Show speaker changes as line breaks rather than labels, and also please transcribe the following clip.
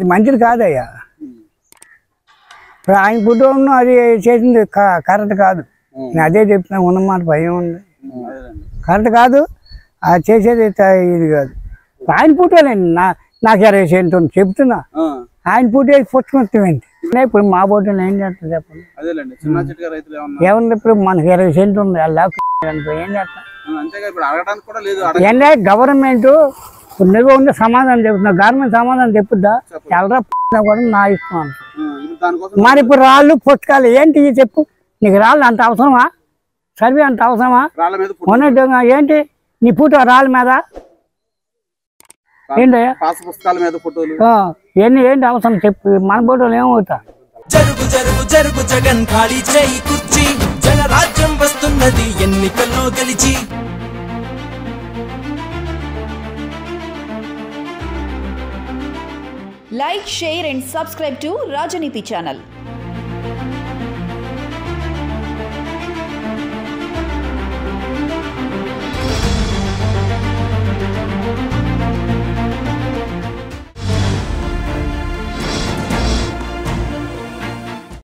అది మంచిది కాదయ్యా. ఇప్పుడు ఆయన కుటుంబం అది చేసింది కరెక్ట్ కాదు. నేను అదే చెప్తున్నా, ఉన్నమాట భయం ఉంది, కరెక్ట్ కాదు. అది చేసేది ఇది కాదు. ఆయన పుట్టేలేండి, నాకు 20 సెంట్లు ఉంది చెప్తున్నా. ఆయన పుట్టే పుచ్చుకుంటాం ఏంటి? ఇప్పుడు మా బోటులు ఏం చేస్తారు చెప్పండి. ఏమన్నా ఇప్పుడు మనకి 20 సెంట్లు ఉంది, అలా ఏం చేస్తాం? ఏంటంటే గవర్నమెంట్ నువ్వు ఉండే సమాధానం చెప్తున్నా, గవర్నమెంట్ సమాధానం చెప్పుద్దా? ఎల్లరా కూడా నా ఇష్టం. మరి ఇప్పుడు రాళ్ళు పుస్తకాలు ఏంటి చెప్పు? నీకు రాళ్ళు అంత అవసరమా? సర్వే అంత అవసరమా? ఉన్నట్టు ఏంటి నీ ఫోటో రాళ్ళ మీద ఏంటి ఏంటి అవసరం చెప్పు? మన ఫోటోలు ఏమవుతా?
జరుగు జరుగు జరుగు జగన్ ఖాళీ చేయి కుర్చీ, జనరాజ్యం వస్తున్నది ఎన్నికల్లో గెలిచి.
Like, share and subscribe to Rajaniti channel.